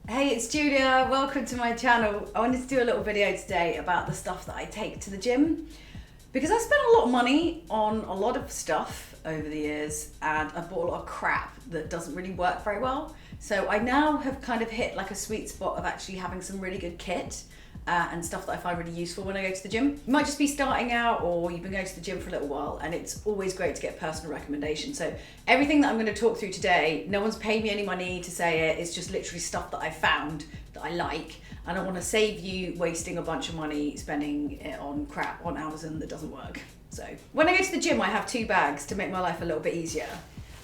Hey, it's Julia. Welcome to my channel. I wanted to do a little video today about the stuff that I take to the gym because I spent a lot of money on a lot of stuff over the years and I bought a lot of crap that doesn't really work very well. So I now have kind of hit like a sweet spot of actually having some really good kit and stuff that I find really useful when I go to the gym. You might just be starting out or you've been going to the gym for a little while, and it's always great to get personal recommendations. So everything that I'm going to talk through today, no one's paid me any money to say it, it's just literally stuff that I found that I like, and I want to save you wasting a bunch of money spending it on crap on Amazon that doesn't work. So when I go to the gym, I have two bags to make my life a little bit easier.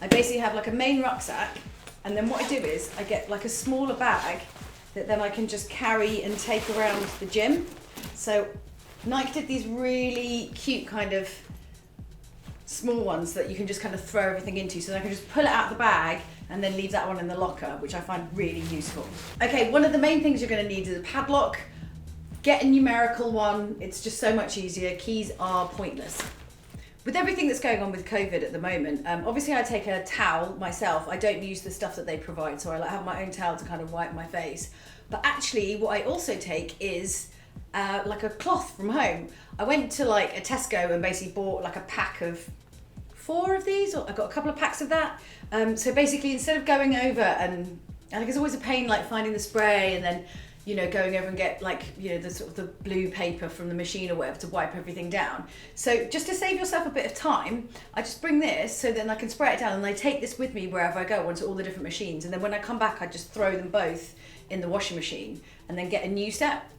I basically have like a main rucksack, and then what I do is I get like a smaller bag that then I can just carry and take around the gym. So Nike did these really cute kind of small ones that you can just kind of throw everything into. So I can just pull it out of the bag and then leave that one in the locker, which I find really useful. Okay, one of the main things you're gonna need is a padlock. Get a numerical one, it's just so much easier. Keys are pointless. With everything that's going on with COVID at the moment, obviously I take a towel myself. I don't use the stuff that they provide, so I have my own towel to kind of wipe my face. But actually what I also take is like a cloth from home. I went to like a Tesco and basically bought like a pack of 4 of these, or I got a couple of packs of that. So basically instead of going over and it's always a pain like finding the spray and then going over and get like, the sort of the blue paper from the machine or whatever to wipe everything down. So just to save yourself a bit of time, I just bring this so then I can spray it down, and I take this with me wherever I go onto all the different machines. And then when I come back, I just throw them both in the washing machine and then get a new set.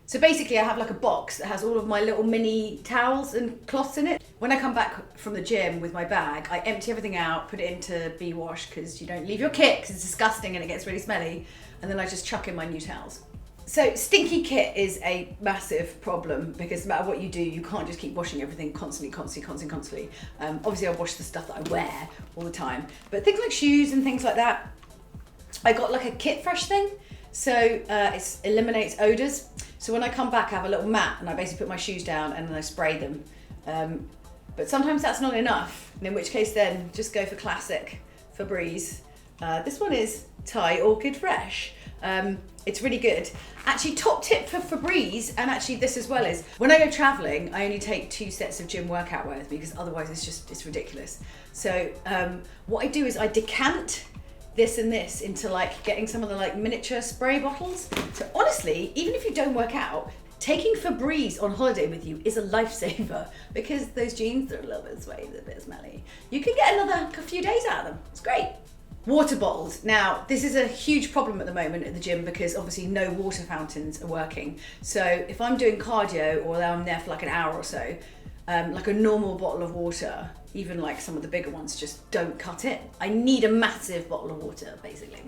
So basically I have like a box that has all of my little mini towels and cloths in it. When I come back from the gym with my bag, I empty everything out, put it into B-wash because you don't leave your kit because it's disgusting and it gets really smelly. And then I just chuck in my new towels. So stinky kit is a massive problem because no matter what you do, you can't just keep washing everything constantly. Obviously I wash the stuff that I wear all the time, but things like shoes and things like that, I got like a kit fresh thing. So it eliminates odors. So when I come back, I have a little mat and I basically put my shoes down and then I spray them. But sometimes that's not enough, in which case then just go for classic Febreze. This one is Thai Orchid Fresh. It's really good. Actually, top tip for Febreze, and actually this as well, is when I go traveling, I only take 2 sets of gym workout wear with me because otherwise it's ridiculous. So what I do is I decant this and this into like getting some of the like miniature spray bottles. So honestly, even if you don't work out, taking Febreze on holiday with you is a lifesaver because those jeans are a little bit sweaty, a bit smelly. You can get a few days out of them. It's great. Water bottles. Now, this is a huge problem at the moment at the gym because obviously no water fountains are working. So if I'm doing cardio or I'm there for like an hour or so, like a normal bottle of water, even like some of the bigger ones, just don't cut it. I need a massive bottle of water, basically.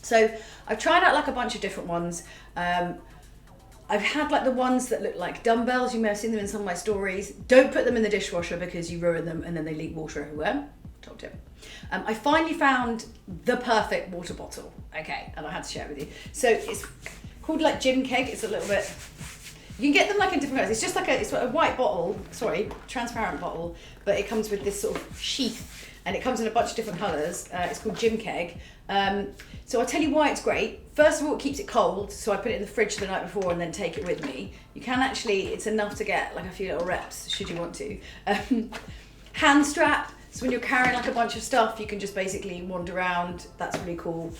So I've tried out like a bunch of different ones. I've had like the ones that look like dumbbells. You may have seen them in some of my stories. Don't put them in the dishwasher because you ruin them and then they leak water everywhere. Top tip. I finally found the perfect water bottle. Okay, and I had to share it with you. So it's called like Gym Keg. It's a little bit, you can get them like in different colors. It's just like it's a white bottle, transparent bottle, but it comes with this sort of sheath and it comes in a bunch of different colors. It's called Gym Keg. So I'll tell you why it's great. First of all, it keeps it cold, so I put it in the fridge the night before and then take it with me. You can actually, it's enough to get like a few little reps should you want to. Hand strap. So when you're carrying like a bunch of stuff, you can just basically wander around. That's really cool.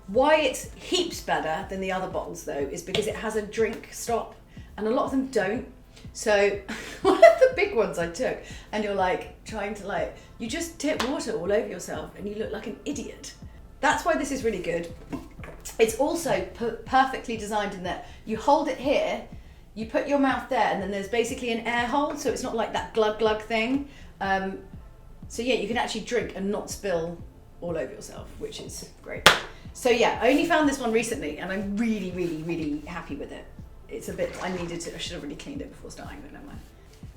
Why it's heaps better than the other bottles though is because it has a drink stop and a lot of them don't. So one of the big ones I took, and you're like trying to you just tip water all over yourself and you look like an idiot. That's why this is really good. It's also perfectly designed in that you hold it here, you put your mouth there, and then there's basically an air hole, so it's not like that glug glug thing. So yeah, you can actually drink and not spill all over yourself, which is great. So yeah, I only found this one recently and I'm really, really, really happy with it. It's a bit, I should have really cleaned it before starting, but never mind.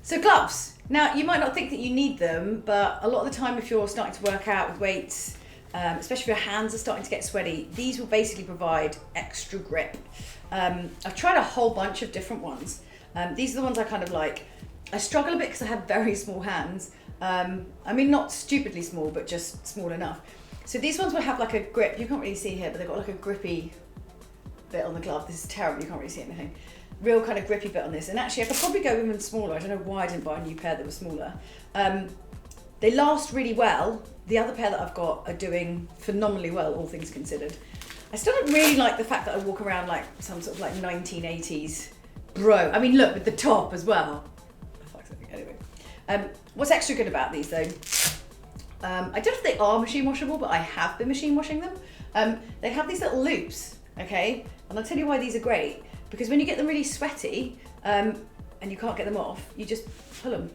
So gloves. Now, you might not think that you need them, but a lot of the time if you're starting to work out with weights, especially if your hands are starting to get sweaty, these will basically provide extra grip. I've tried a whole bunch of different ones. These are the ones I kind of like. I struggle a bit because I have very small hands. I mean, not stupidly small, but just small enough. So these ones will have like a grip. You can't really see here, but they've got like a grippy bit on the glove. This is terrible, you can't really see anything. Real kind of grippy bit on this. And actually I could probably go even smaller. I don't know why I didn't buy a new pair that was smaller. They last really well. The other pair that I've got are doing phenomenally well, all things considered. I still don't really like the fact that I walk around like some sort of like 1980s bro. I mean, look, with the top as well. Anyway, what's extra good about these though? I don't know if they are machine washable, but I have been machine washing them. They have these little loops, okay? And I'll tell you why these are great. Because when you get them really sweaty and you can't get them off, you just pull them.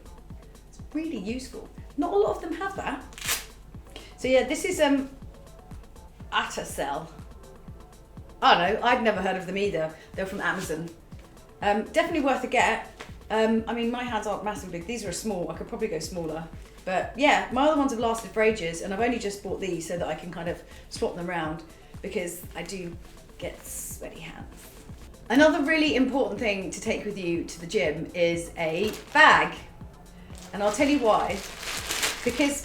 It's really useful. Not a lot of them have that. So yeah, this is Atacel. I don't know, I'd never heard of them either. They're from Amazon. Definitely worth a get. I mean, my hands aren't massively big. These are small. I could probably go smaller. But yeah, my other ones have lasted for ages, and I've only just bought these so that I can kind of swap them around because I do get sweaty hands. Another really important thing to take with you to the gym is a bag. And I'll tell you why. Because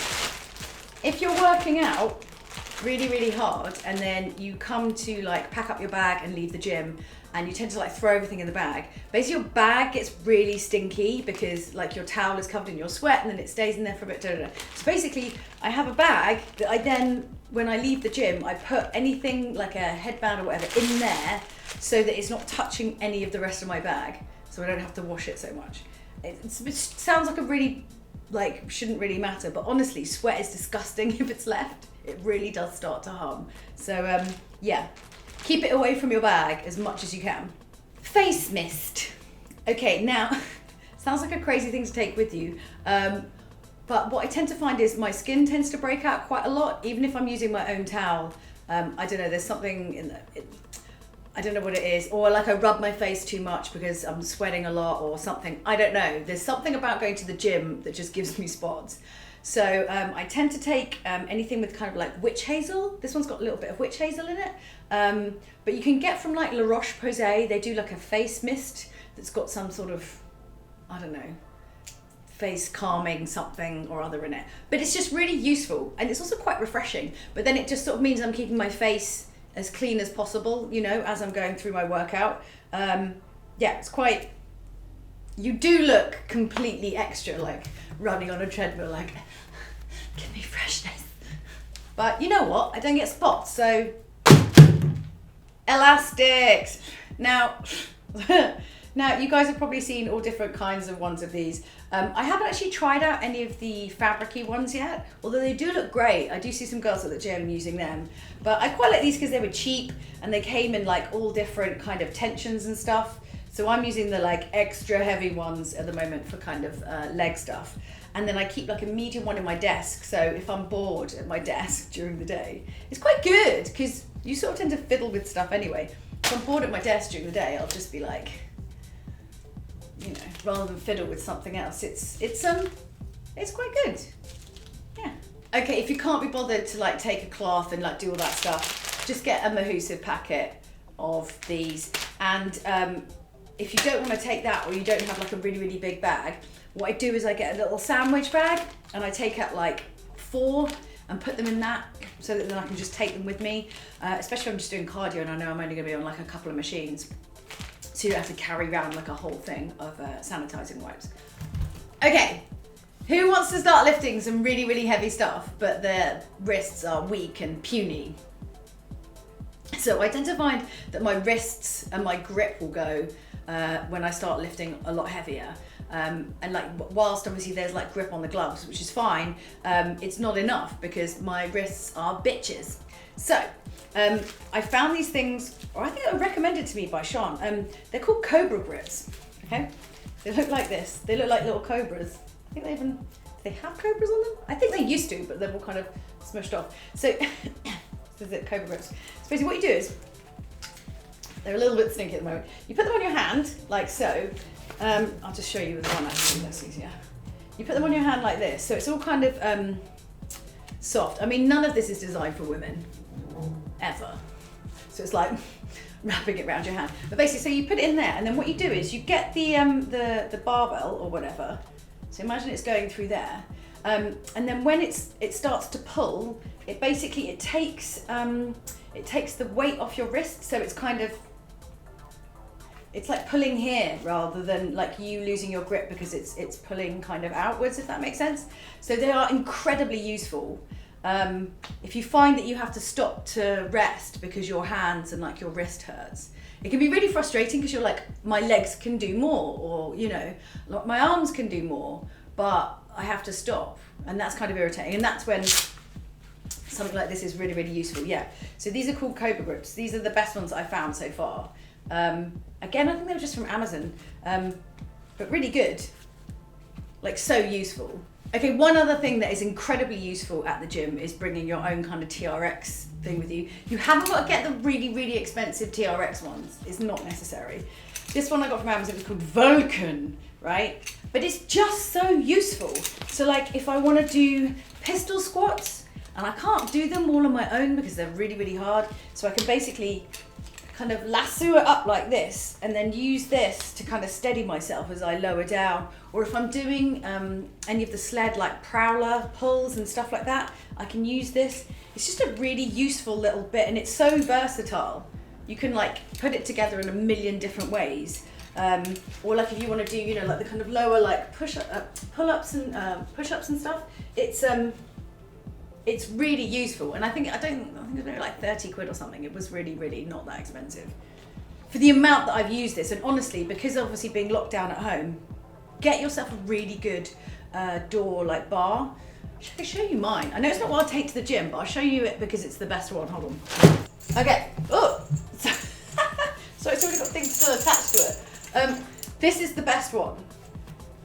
if you're working out really, really hard and then you come to like pack up your bag and leave the gym and you tend to like throw everything in the bag, basically your bag gets really stinky because like your towel is covered in your sweat and then it stays in there for a bit. So basically I have a bag that I then, when I leave the gym, I put anything like a headband or whatever in there so that it's not touching any of the rest of my bag, so I don't have to wash it so much. It sounds like a really, like, shouldn't really matter, but honestly, sweat is disgusting if it's left. It really does start to harm. So yeah, keep it away from your bag as much as you can. Face mist. Okay, now, sounds like a crazy thing to take with you, but what I tend to find is my skin tends to break out quite a lot, even if I'm using my own towel. I don't know, there's something in I don't know what it is, or like I rub my face too much because I'm sweating a lot or something. I don't know. There's something about going to the gym that just gives me spots. So I tend to take anything with kind of like witch hazel. This one's got a little bit of witch hazel in it. But you can get from like La Roche-Posay, they do like a face mist that's got some sort of, I don't know, face calming something or other in it. But it's just really useful and it's also quite refreshing. But then it just sort of means I'm keeping my face as clean as possible, you know, as I'm going through my workout. Yeah, it's quite, you do look completely extra, like running on a treadmill, like, give me freshness. But you know what? I don't get spots, so elastics. Now, now you guys have probably seen all different kinds of ones of these. I haven't actually tried out any of the fabric-y ones yet, although they do look great. I do see some girls at the gym using them. But I quite like these because they were cheap and they came in like all different kind of tensions and stuff. So I'm using the like extra heavy ones at the moment for kind of leg stuff. And then I keep like a medium one in my desk. So if I'm bored at my desk during the day, it's quite good because you sort of tend to fiddle with stuff anyway. If I'm bored at my desk during the day, I'll just be like, you know, rather than fiddle with something else. It's quite good. Yeah. Okay, if you can't be bothered to like take a cloth and like do all that stuff, just get a Mahusive packet of these. And if you don't want to take that, or you don't have like a really, really big bag, what I do is I get a little sandwich bag and I take out like 4 and put them in that so that then I can just take them with me, especially if I'm just doing cardio and I know I'm only going to be on like a couple of machines. So you have to carry around like a whole thing of sanitizing wipes. Okay, who wants to start lifting some really, really heavy stuff, but their wrists are weak and puny? So I tend to find that my wrists and my grip will go when I start lifting a lot heavier. And like, whilst obviously there's like grip on the gloves, which is fine, it's not enough because my wrists are bitches. So I found these things, or I think they were recommended to me by Sean. They're called Cobra grips, okay? They look like this. They look like little cobras. I think do they have cobras on them? I think they used to, but they're all kind of smushed off. So, this is it, Cobra grips. So basically what you do is, they're a little bit stinky at the moment. You put them on your hand, like so. I'll just show you with one actually, that's easier. You put them on your hand like this, so it's all kind of soft. I mean, none of this is designed for women, ever. So it's like wrapping it around your hand. But basically, so you put it in there, and then what you do is you get the barbell or whatever. So imagine it's going through there, And then when it starts to pull, it basically takes the weight off your wrist, so it's kind of, it's like pulling here rather than like you losing your grip, because it's pulling kind of outwards, if that makes sense. So they are incredibly useful. If you find that you have to stop to rest because your hands and like your wrist hurts, it can be really frustrating because you're like, my legs can do more, or you know, like my arms can do more, but I have to stop, and that's kind of irritating. And that's when something like this is really, really useful. Yeah. So these are called Cobra grips. These are the best ones that I found so far. Again, I think they were just from Amazon, but really good, like so useful. Okay, one other thing that is incredibly useful at the gym is bringing your own kind of TRX thing with you. You haven't got to get the really, really expensive TRX ones. It's not necessary. This one I got from Amazon is called Vulcan, right? But it's just so useful. So like if I want to do pistol squats, and I can't do them all on my own because they're really, really hard, so I can basically kind of lasso it up like this and then use this to kind of steady myself as I lower down. Or if I'm doing any of the sled like prowler pulls and stuff like that, I can use this. It's just a really useful little bit, and it's so versatile. You can like put it together in a million different ways. Or like if you want to do, you know, like the kind of lower like pull-ups and push-ups and stuff. It's really useful, and I think it was maybe like 30 quid or something. It was really, really not that expensive for the amount that I've used this. And honestly, because obviously being locked down at home, get yourself a really good door like bar. I can show you mine. I know it's not what I'll take to the gym, but I'll show you it because it's the best one. Hold on. Okay. Oh, so it's already got things still attached to it. This is the best one.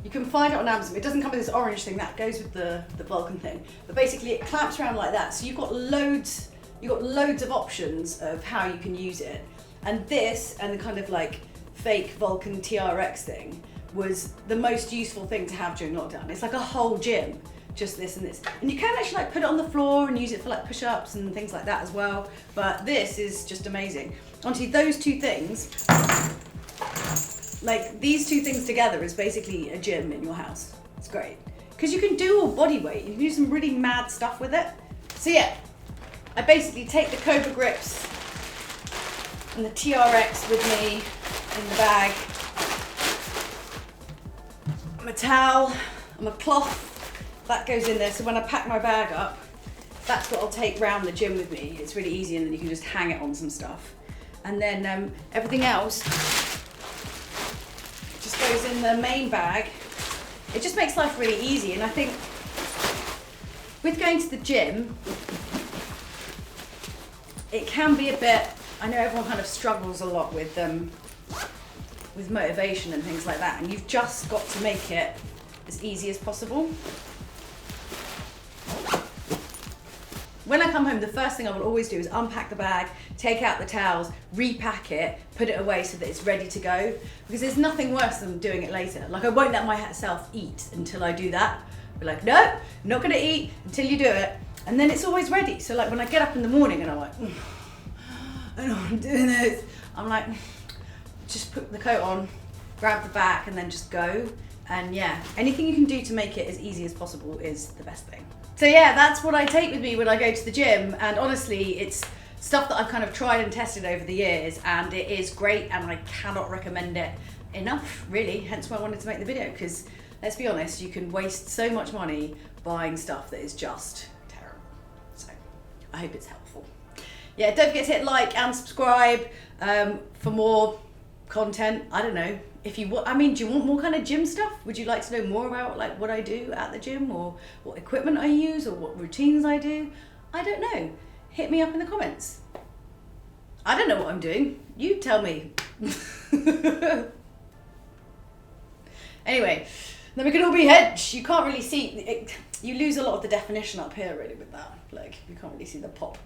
You can find it on Amazon. It doesn't come with this orange thing that goes with the Vulcan thing, but basically it clamps around like that. So you've got loads of options of how you can use it. And this and the kind of like fake Vulcan TRX thing was the most useful thing to have during lockdown. It's like a whole gym, just this and this. And you can actually like put it on the floor and use it for like push-ups and things like that as well. But this is just amazing. Honestly, those two things, like these two things together is basically a gym in your house. It's great. Because you can do all body weight. You can do some really mad stuff with it. So yeah, I basically take the Cobra grips and the TRX with me in the bag. My towel and my cloth, that goes in there. So when I pack my bag up, that's what I'll take round the gym with me. It's really easy, and then you can just hang it on some stuff. And then everything else just goes in the main bag. It just makes life really easy. And I think with going to the gym, it can be a bit, I know everyone kind of struggles a lot with motivation and things like that, and you've just got to make it as easy as possible. When I come home, the first thing I will always do is unpack the bag, take out the towels, repack it, put it away so that it's ready to go. Because there's nothing worse than doing it later. Like I won't let myself eat until I do that. Be like, no, not gonna eat until you do it. And then it's always ready. So like when I get up in the morning and I'm like, I don't know I'm doing this. I'm like, just put the coat on, grab the back, and then just go. And yeah, anything you can do to make it as easy as possible is the best thing. So yeah, that's what I take with me when I go to the gym, and honestly, it's stuff that I've kind of tried and tested over the years, and it is great, and I cannot recommend it enough, really, hence why I wanted to make the video, because let's be honest, you can waste so much money buying stuff that is just terrible. So I hope it's helpful. Yeah, don't forget to hit like and subscribe for more content. I don't know. If you want, I mean, do you want more kind of gym stuff? Would you like to know more about like what I do at the gym, or what equipment I use, or what routines I do? I don't know. Hit me up in the comments. I don't know what I'm doing. You tell me. Anyway, then we can all be hedged. You can't really see, you lose a lot of the definition up here really with that. Like you can't really see the pop.